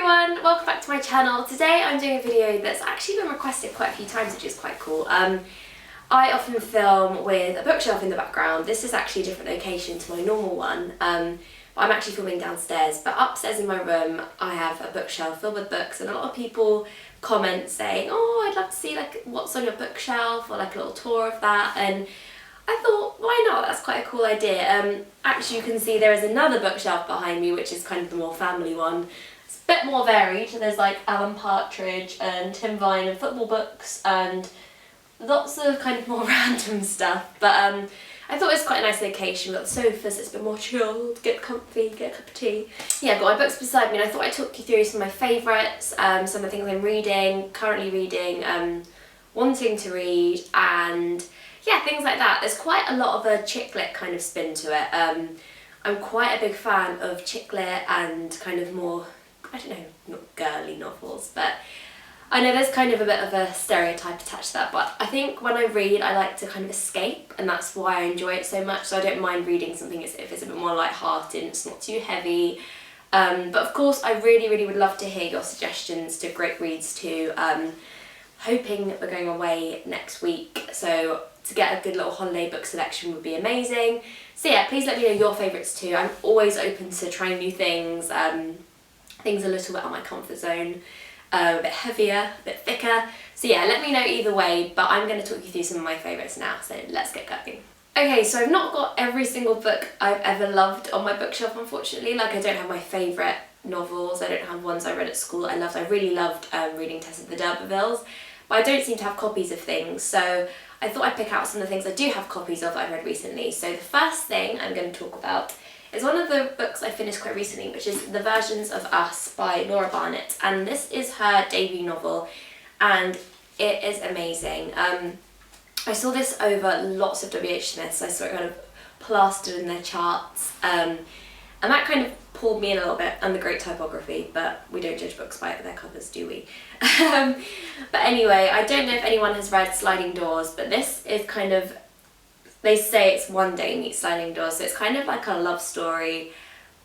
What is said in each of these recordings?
everyone, welcome back to my channel. Today I'm doing a video that's actually been requested quite a few times, which is quite cool. I often film with a bookshelf in the background. This is actually a different location to my normal one. I'm actually filming downstairs, but upstairs in my room I have a bookshelf filled with books, and a lot of people comment saying, oh, I'd love to see like what's on your bookshelf, or like a little tour of that. And I thought, why not? That's quite a cool idea. Actually, you can see there is another bookshelf behind me, which is kind of the more family one. It's a bit more varied. There's like Alan Partridge and Tim Vine and football books and lots of kind of more random stuff. But I thought it was quite a nice location. We've got the sofas, it's a bit more chilled, get comfy, get a cup of tea. Yeah, I've got my books beside me, and I thought I'd talk you through some of my favourites, some of the things I'm reading, currently reading, wanting to read, and yeah, things like that. There's quite a lot of a chick lit kind of spin to it. I'm quite a big fan of chick lit and kind of more, I don't know, not girly novels, but I know there's kind of a bit of a stereotype attached to that, but I think when I read I like to kind of escape, and that's why I enjoy it so much. So I don't mind reading something if it's a bit more light-hearted, it's not too heavy. But of course I really would love to hear your suggestions to great reads too. Hoping we're going away next week, so to get a good little holiday book selection would be amazing. So yeah, please let me know your favourites too. I'm always open to trying new things, things a little bit out of my comfort zone, a bit heavier, a bit thicker. So yeah, let me know either way, but I'm going to talk you through some of my favourites now, so let's get going. Okay, so I've not got every single book I've ever loved on my bookshelf, unfortunately. Like, I don't have my favourite novels, I don't have ones I read at school that I loved. I really loved reading Tess of the D'Urbervilles, but I don't seem to have copies of things, so I thought I'd pick out some of the things I do have copies of that I've read recently. So the first thing I'm going to talk about is one of the books I finished quite recently, which is The Versions of Us by Laura Barnett, and this is her debut novel, and it is amazing. I saw this over lots of WH Smiths. I saw it kind of plastered in their charts, and that kind of pulled me in a little bit, and the great typography, but we don't judge books by their covers, do we? But anyway, I don't know if anyone has read Sliding Doors, but this is kind of, they say it's One Day Meets Sliding Doors, so it's kind of like a love story,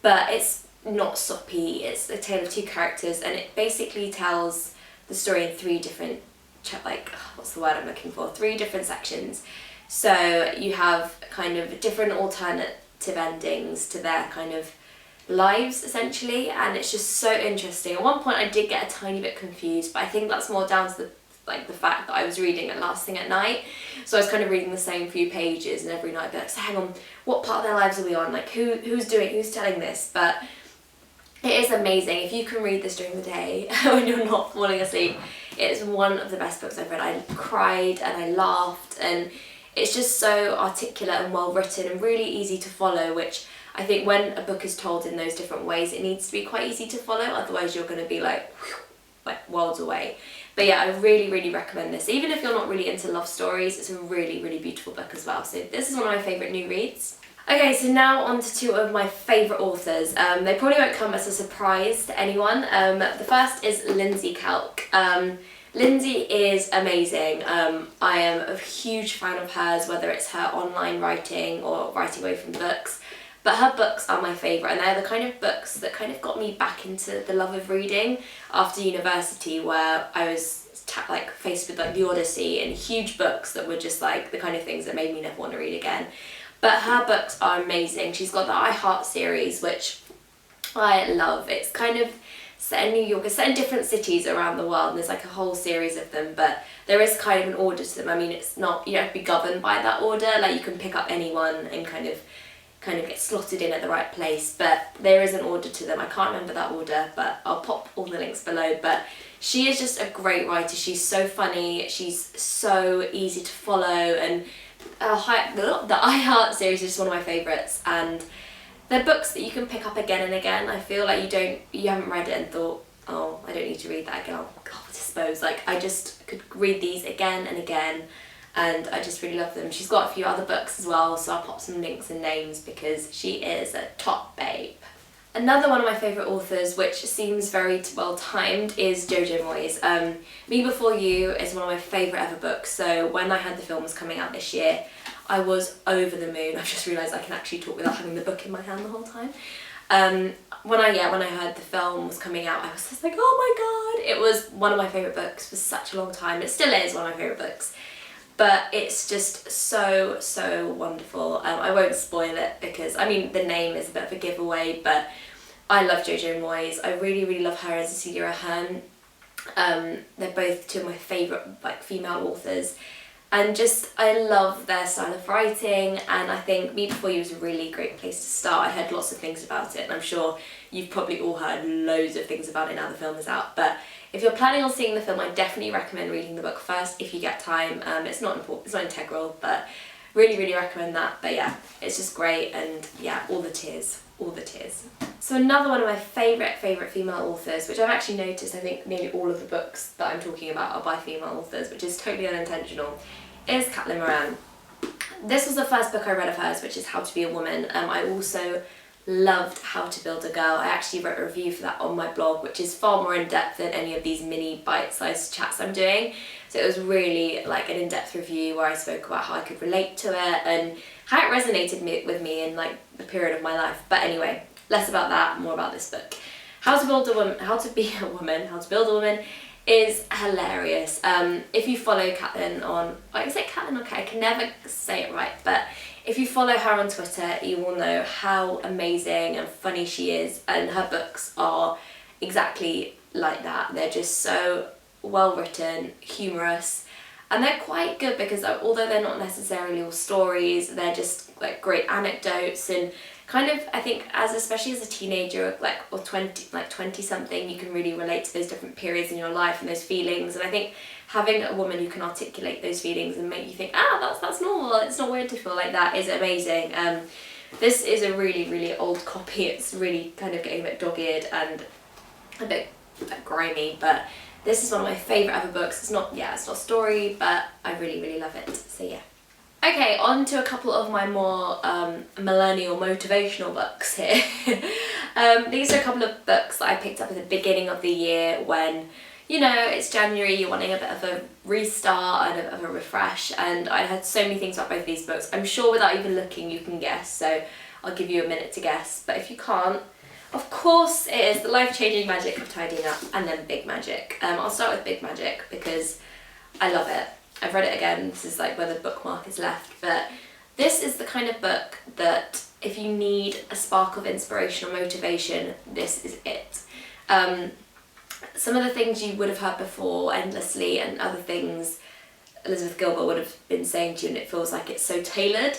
but it's not soppy. It's a tale of two characters, and it basically tells the story in three different, like, what's the word I'm looking for? Three different sections. So you have kind of different alternative endings to their kind of lives, essentially, and it's just so interesting. At one point I did get a tiny bit confused, but I think that's more down to the fact that I was reading it last thing at night, so I was kind of reading the same few pages, and every night I'd be like, so hang on, what part of their lives are we on, like who's telling this? But it is amazing. If you can read this during the day when you're not falling asleep, it's one of the best books I've read. I cried and I laughed, and it's just so articulate and well written and really easy to follow, which I think when a book is told in those different ways, it needs to be quite easy to follow, otherwise you're going to be like worlds away. But yeah, I really recommend this. Even if you're not really into love stories, it's a really beautiful book as well. So this is one of my favourite new reads. Okay, so now on to two of my favourite authors. They probably won't come as a surprise to anyone. The first is Lindsay Kelk. Lindsay is amazing. I am a huge fan of hers, whether it's her online writing or writing away from books. But her books are my favourite, and they're the kind of books that kind of got me back into the love of reading after university, where I was like faced with like the Odyssey and huge books that were just like the kind of things that made me never want to read again. But her books are amazing. She's got the I Heart series, which I love. It's kind of set in New York, it's set in different cities around the world, and there's like a whole series of them, but there is kind of an order to them. I mean, it's not, you don't have to be governed by that order, like you can pick up anyone and kind of get slotted in at the right place, but there is an order to them. I can't remember that order, but I'll pop all the links below. But she is just a great writer. She's so funny, she's so easy to follow, and the I Heart series is just one of my favourites, and they're books that you can pick up again and again. I feel like you haven't read it and thought, oh, I don't need to read that again. Oh God, I suppose, like, I just could read these again and again, and I just really love them. She's got a few other books as well, so I'll pop some links and names because she is a top babe. Another one of my favourite authors, which seems very well timed, is JoJo Moyes. Me Before You is one of my favourite ever books, so when I heard the film was coming out this year, I was over the moon. I've just realised I can actually talk without having the book in my hand the whole time. when I heard the film was coming out, I was just like, oh my god, it was one of my favourite books for such a long time. It still is one of my favourite books, but it's just so, so wonderful. I won't spoil it because, I mean, the name is a bit of a giveaway, but I love JoJo Moyes. I really, really love her as Cecilia Ahern. They're both two of my favourite like female authors, and just I love their style of writing, and I think Me Before You was a really great place to start. I heard lots of things about it, and I'm sure you've probably all heard loads of things about it now the film is out, but if you're planning on seeing the film, I definitely recommend reading the book first if you get time. It's not important, it's not integral, but really, really recommend that. But yeah, it's just great, and yeah, all the tears. So another one of my favourite female authors, which I've actually noticed, I think nearly all of the books that I'm talking about are by female authors, which is totally unintentional, is Caitlin Moran. This was the first book I read of hers, which is How to Be a Woman. I also loved How to Build a Girl. I actually wrote a review for that on my blog, which is far more in depth than any of these mini bite-sized chats I'm doing. So it was really like an in-depth review where I spoke about how I could relate to it and how it resonated with me in like the period of my life. But anyway, less about that, more about this book. How to Build a Woman is hilarious. If you follow Caitlin on, I say Caitlin, okay, I can never say it right, but if you follow her on Twitter, you will know how amazing and funny she is, and her books are exactly like that. They're just so well written, humorous, and they're quite good because although they're not necessarily all stories, they're just like great anecdotes, and kind of, I think especially as a teenager, or 20 something, you can really relate to those different periods in your life and those feelings. And I think having a woman who can articulate those feelings and make you think, that's normal, it's not weird to feel like that, is amazing. This is a really, really old copy. It's really kind of getting a bit dog-eared and a bit grimy, but this is one of my favourite ever books. It's not a story, but I really, really love it. So yeah. Okay, on to a couple of my more millennial motivational books here. These are a couple of books that I picked up at the beginning of the year when, you know, it's January, you're wanting a bit of a restart and of a refresh, and I had so many things about both of these books. I'm sure without even looking you can guess, so I'll give you a minute to guess, but if you can't, of course it is The Life-Changing Magic of Tidying Up, and then Big Magic. I'll start with Big Magic because I love it. I've read it again, this is like where the bookmark is left, but this is the kind of book that if you need a spark of inspiration or motivation, this is it. Some of the things you would have heard before endlessly, and other things Elizabeth Gilbert would have been saying to you, and it feels like it's so tailored,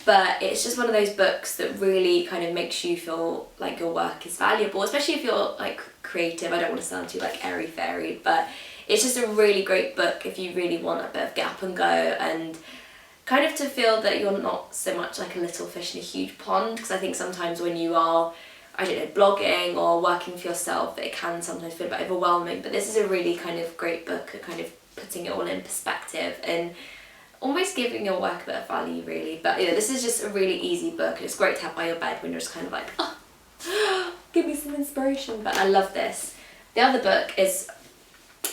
but it's just one of those books that really kind of makes you feel like your work is valuable, especially if you're like creative. I don't want to sound too like airy-fairy, but it's just a really great book if you really want a bit of get up and go, and kind of to feel that you're not so much like a little fish in a huge pond, because I think sometimes when you are, I don't know, blogging or working for yourself, it can sometimes feel a bit overwhelming, but this is a really kind of great book at kind of putting it all in perspective and almost giving your work a bit of value, really. But this is just a really easy book, and it's great to have by your bed when you're just kind of like, give me some inspiration. But I love this. The other book is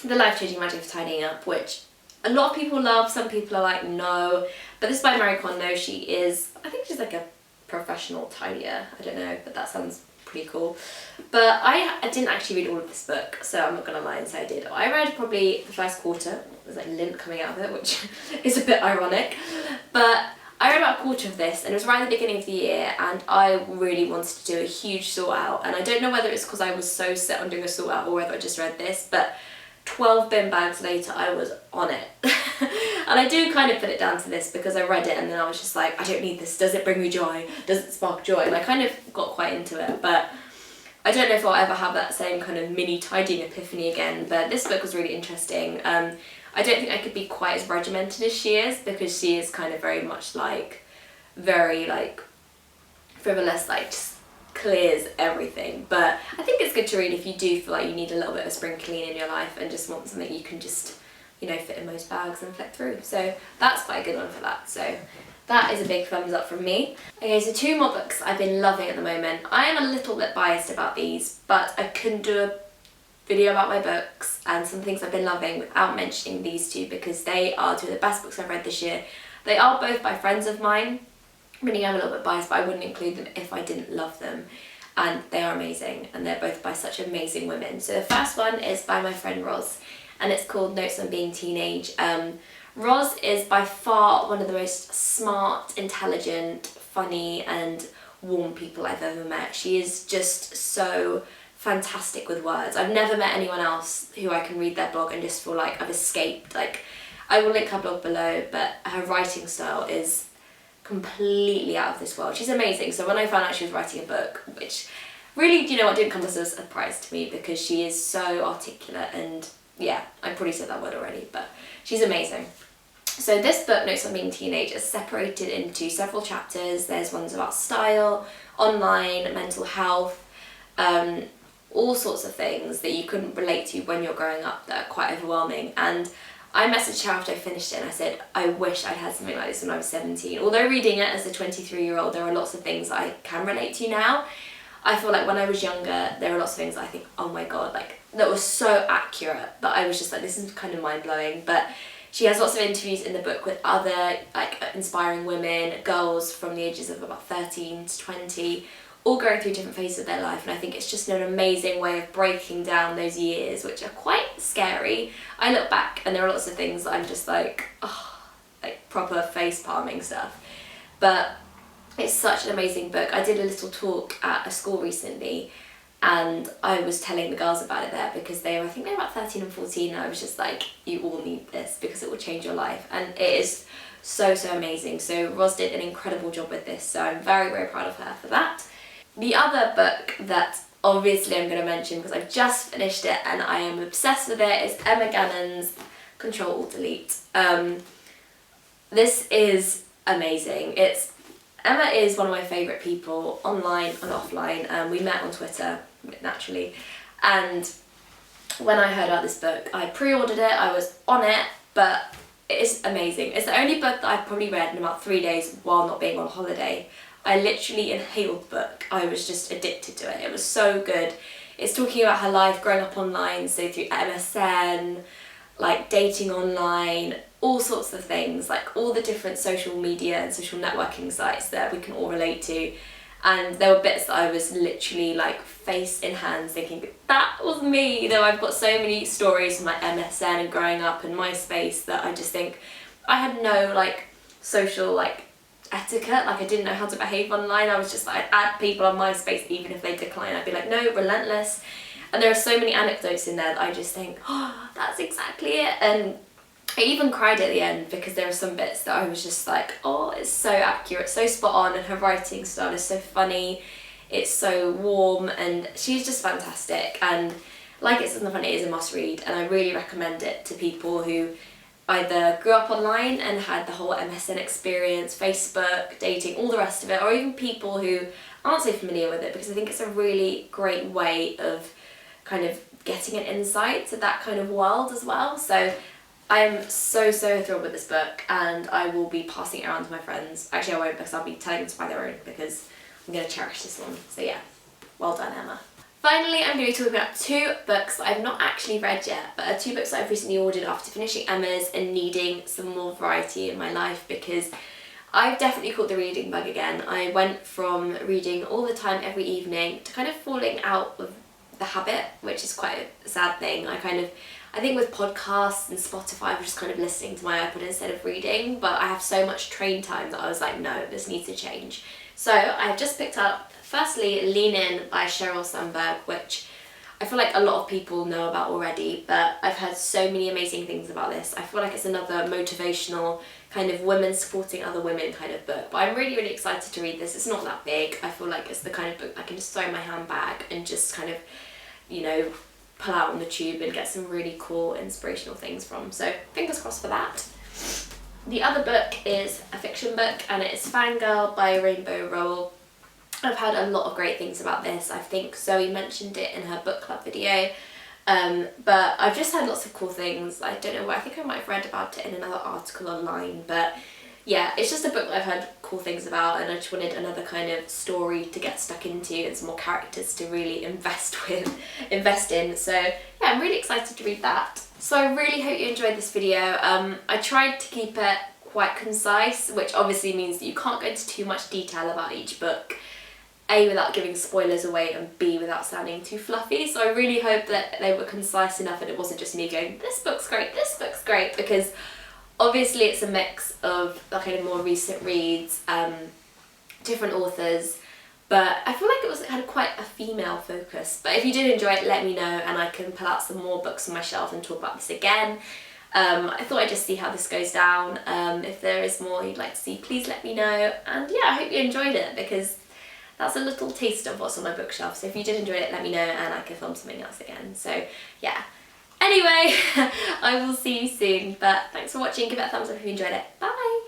The Life-Changing Magic of Tidying Up, which a lot of people love, some people are like, no. But this is by Marie Kondo. She is, I think she's like a professional tidier, I don't know, but that sounds pretty cool. But I didn't actually read all of this book, so I'm not gonna lie and say I did. I read probably the first quarter. There's like lint coming out of it, which is a bit ironic, but I read about a quarter of this, and it was right at the beginning of the year, and I really wanted to do a huge sort out, and I don't know whether it's because I was so set on doing a sort out or whether I just read this, but 12 bin bags later I was on it. And I do kind of put it down to this because I read it and then I was just like, I don't need this, does it bring me joy, does it spark joy? And I kind of got quite into it, but I don't know if I'll ever have that same kind of mini tidying epiphany again. But this book was really interesting. I don't think I could be quite as regimented as she is, because she is kind of very much like, very like frivolous, like just clears everything. But I think it's good to read if you do feel like you need a little bit of spring clean in your life and just want something you can just, you know, fit in most bags and flick through. So that's quite a good one for that. So that is a big thumbs up from me. Okay, so 2 more books I've been loving at the moment. I am a little bit biased about these, but I couldn't do a video about my books and some things I've been loving without mentioning these 2, because they are 2 of the best books I've read this year. They are both by friends of mine, meaning I'm a little bit biased, but I wouldn't include them if I didn't love them. and they are amazing, and they're both by such amazing women. So the first one is by my friend Ros, and it's called Notes on Being Teenage. Ros is by far one of the most smart, intelligent, funny and warm people I've ever met. She is just so fantastic with words. I've never met anyone else who I can read their blog and just feel like I've escaped. Like, I will link her blog below, but her writing style is completely out of this world. She's amazing. So when I found out she was writing a book, which really, you know what, didn't come as a surprise to me because she is so articulate, and yeah, I probably said that word already, but she's amazing. So this book, Notes on Being Teenage, is separated into several chapters. There's ones about style, online, mental health, all sorts of things that you couldn't relate to when you're growing up that are quite overwhelming. And I messaged her after I finished it and I said, I wish I'd had something like this when I was 17. Although reading it as a 23-year-old, there are lots of things I can relate to now. I feel like when I was younger, there are lots of things that I think, oh my god, like, that was so accurate that I was just like, this is kind of mind-blowing. But she has lots of interviews in the book with other like inspiring women, girls from the ages of about 13 to 20, all going through different phases of their life, and I think it's just an amazing way of breaking down those years, which are quite scary. I look back and there are lots of things that I'm just like, oh, like proper face palming stuff. But it's such an amazing book. I did a little talk at a school recently, and I was telling the girls about it there because I think they were about 13 and 14, and I was just like, you all need this because it will change your life, and it is so amazing. So Ros did an incredible job with this, so I'm very proud of her for that. The other book that obviously I'm going to mention because I've just finished it and I am obsessed with it is Emma Gannon's Ctrl-Alt-Delete. This is amazing. Emma is one of my favourite people online and offline. We met on Twitter, naturally, and when I heard about this book, I pre-ordered it, I was on it, but it is amazing. It's the only book that I've probably read in about 3 days while not being on holiday. I literally inhaled the book. I was just addicted to it. It was so good. It's talking about her life growing up online, so through MSN, like dating online, all sorts of things, like all the different social media and social networking sites that we can all relate to. And there were bits that I was literally like face in hands thinking, that was me. You know, I've got so many stories from like MSN and growing up and MySpace that I just think I had no like social like etiquette. Like, I didn't know how to behave online. I was just like, I'd add people on MySpace even if they decline. I'd be like, no, relentless. And there are so many anecdotes in there that I just think, oh, that's exactly it. And I even cried at the end because there are some bits that I was just like, oh, it's so accurate, so spot on, and her writing style is so funny, it's so warm, and she's just fantastic. And like It's Not Funny, it is a must read, and I really recommend it to people who either grew up online and had the whole MSN experience, Facebook, dating, all the rest of it, or even people who aren't so familiar with it, because I think it's a really great way of kind of getting an insight to that kind of world as well. So I'm so thrilled with this book, and I will be passing it around to my friends. Actually, I won't, because I'll be telling them to buy their own because I'm going to cherish this one. So yeah, well done, Emma. Finally, I'm going to be talking about 2 books that I've not actually read yet, but are 2 books that I've recently ordered after finishing Emma's and needing some more variety in my life, because I've definitely caught the reading bug again. I went from reading all the time every evening to kind of falling out of the habit, which is quite a sad thing. I think with podcasts and Spotify, I was just kind of listening to my iPod instead of reading, but I have so much train time that I was like, no, this needs to change. So I've just picked up, firstly, Lean In by Sheryl Sandberg, which I feel like a lot of people know about already, but I've heard so many amazing things about this. I feel like it's another motivational kind of women supporting other women kind of book, but I'm really excited to read this. It's not that big. I feel like it's the kind of book I can just throw in my handbag and just kind of, you know, pull out on the tube and get some really cool inspirational things from. So fingers crossed for that. The other book is a fiction book, and it's Fangirl by Rainbow Rowell. I've heard a lot of great things about this. I think Zoe mentioned it in her book club video, but I've just heard lots of cool things. I don't know, I think I might have read about it in another article online, but yeah, it's just a book that I've heard cool things about, and I just wanted another kind of story to get stuck into and some more characters to really invest in. So yeah, I'm really excited to read that. So I really hope you enjoyed this video. I tried to keep it quite concise, which obviously means that you can't go into too much detail about each book. A, without giving spoilers away, and B, without sounding too fluffy. So I really hope that they were concise enough and it wasn't just me going, this book's great, because obviously it's a mix of the kind of more recent reads, different authors, but I feel like it had quite a female focus. But if you did enjoy it, let me know and I can pull out some more books on my shelf and talk about this again. I thought I'd just see how this goes down. If there is more you'd like to see, please let me know. And yeah, I hope you enjoyed it, because that's a little taste of what's on my bookshelf. So if you did enjoy it, let me know and I can film something else again. So yeah. Anyway, I will see you soon. But thanks for watching. Give it a thumbs up if you enjoyed it. Bye!